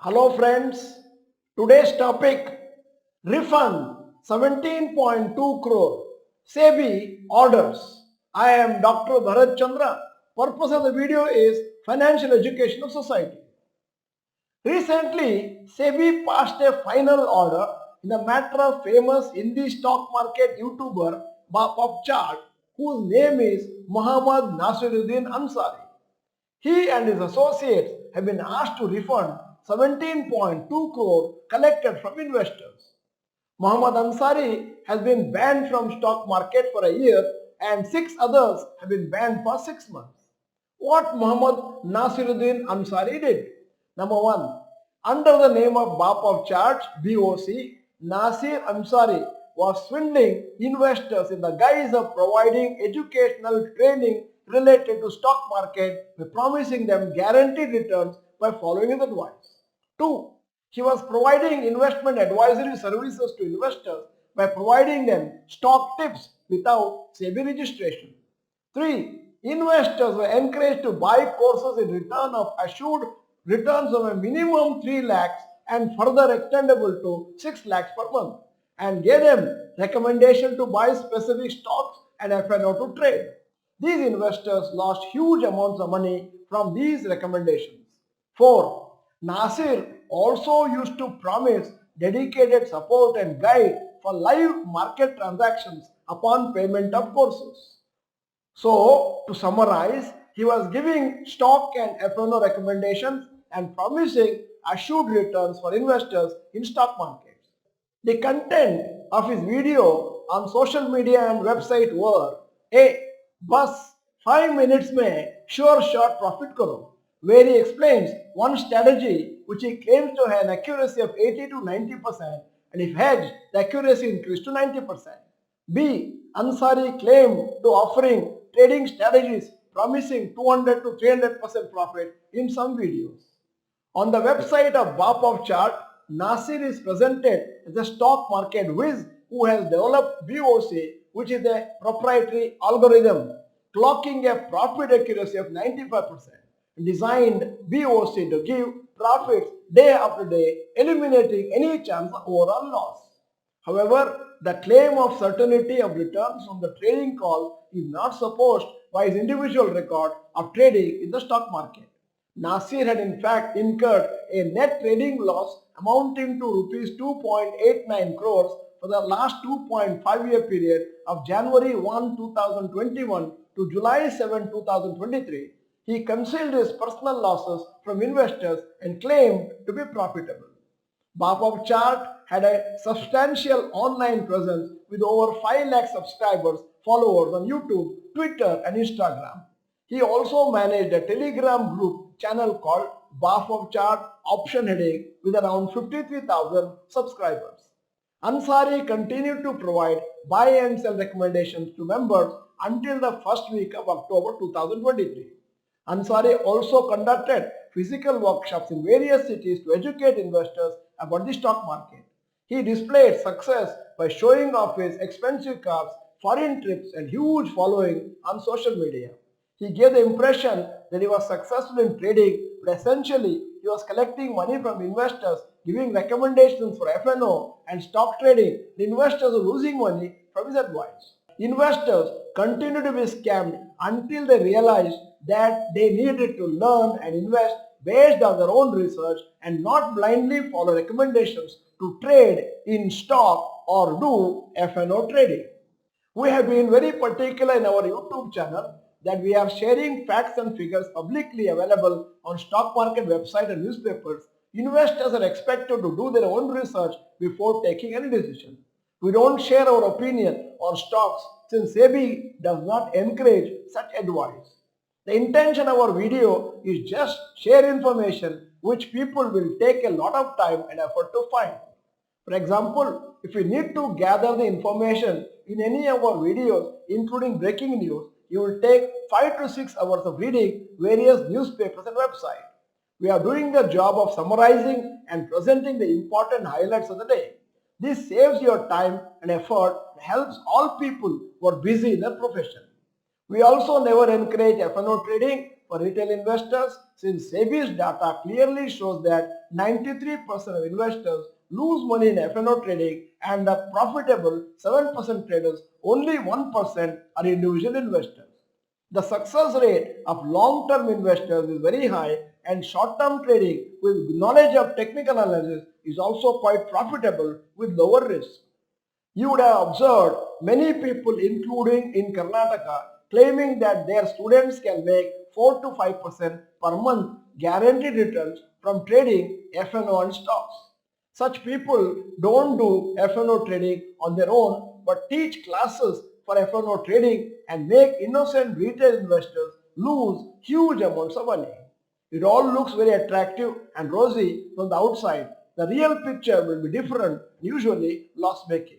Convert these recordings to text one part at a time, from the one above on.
Hello friends, today's topic Refund 17.2 crore SEBI orders. I am Dr. Bharath Chandra. Purpose of the video is financial education of society. Recently, SEBI passed a final order in the matter of famous Hindi stock market YouTuber Baap of Chart, whose name is Muhammad Nasiruddin Ansari. He and his associates have been asked to refund 17.2 crore collected from investors. Muhammad Ansari has been banned from stock market for a year and 6 others have been banned for 6 months. What Muhammad Nasiruddin Ansari did? Number 1. Under the name of Baap of Chart, BOC, Nasir Ansari was swindling investors in the guise of providing educational training related to stock market by promising them guaranteed returns by following his advice. 2. He was providing investment advisory services to investors by providing them stock tips without SEBI registration. 3. Investors were encouraged to buy courses in return of assured returns of a minimum 3 lakhs and further extendable to 6 lakhs per month, and gave them recommendation to buy specific stocks and FNO to trade. These investors lost huge amounts of money from these recommendations. 4. Nasir also used to promise dedicated support and guide for live market transactions upon payment of courses. So, to summarize, he was giving stock and FNO recommendations and promising assured returns for investors in stock markets. The content of his video on social media and website were A. Bus 5 minutes में sure shot profit करो, where he explains one strategy which he claims to have an accuracy of 80 to 90%, and if hedged, the accuracy increased to 90%. B. Ansari claimed to offering trading strategies promising 200 to 300% profit in some videos. On the website of Baap of Chart, Nasir is presented as a stock market whiz who has developed BOC, which is a proprietary algorithm clocking a profit accuracy of 95%, designed BOC to give profits day after day, eliminating any chance of overall loss. However, the claim of certainty of returns from the trading call is not supported by his individual record of trading in the stock market. Nasir had in fact incurred a net trading loss amounting to rupees 2.89 crores for the last 2.5-year period of January 1, 2021 to July 7, 2023. He concealed his personal losses from investors and claimed to be profitable. Baap of Chart had a substantial online presence with over 5 lakh subscribers, followers on YouTube, Twitter and Instagram. He also managed a Telegram group channel called Baap of Chart Option Heading with around 53,000 subscribers. Ansari continued to provide buy and sell recommendations to members until the first week of October 2023. Ansari also conducted physical workshops in various cities to educate investors about the stock market. He displayed success by showing off his expensive cars, foreign trips and huge following on social media. He gave the impression that he was successful in trading, but essentially he was collecting money from investors, giving recommendations for FNO and stock trading. The investors were losing money from his advice. Investors continued to be scammed until they realized that they needed to learn and invest based on their own research and not blindly follow recommendations to trade in stock or do FNO trading. We have been very particular in our YouTube channel that we are sharing facts and figures publicly available on stock market website and newspapers. Investors are expected to do their own research before taking any decision. We don't share our opinion on stocks since SEBI does not encourage such advice. The intention of our video is just share information which people will take a lot of time and effort to find. For example, if you need to gather the information in any of our videos, including breaking news, you will take 5 to 6 hours of reading various newspapers and websites. We are doing the job of summarizing and presenting the important highlights of the day. This saves your time and effort and helps all people who are busy in their profession. We also never encourage FNO trading for retail investors since SEBI's data clearly shows that 93% of investors lose money in F&O trading and the profitable 7% traders, only 1% are individual investors. The success rate of long-term investors is very high and short-term trading with knowledge of technical analysis is also quite profitable with lower risk. You would have observed many people, including in Karnataka, claiming that their students can make 4 to 5% per month guaranteed returns from trading F&O and stocks. Such people don't do F&O trading on their own but teach classes for F&O trading and make innocent retail investors lose huge amounts of money. It all looks very attractive and rosy from the outside. The real picture will be different, usually loss making.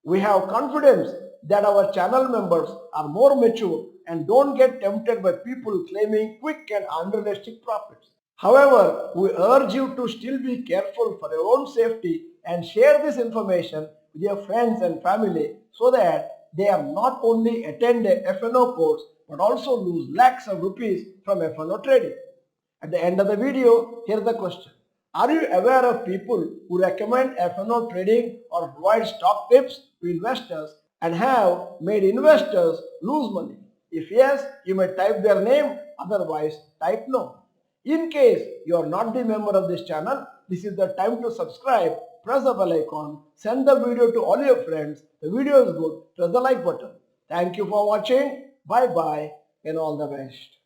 We have confidence that our channel members are more mature and don't get tempted by people claiming quick and unrealistic profits. However, we urge you to still be careful for your own safety and share this information with your friends and family so that they are not only attend a F&O course but also lose lakhs of rupees from F&O trading. At the end of the video, here's the question. Are you aware of people who recommend F&O trading or provide stock tips to investors and have made investors lose money? If yes, you may type their name, otherwise type no. In case you are not the member of this channel, this is the time to subscribe, press the bell icon, send the video to all your friends. The video is good, press the like button. Thank you for watching, bye bye and all the best.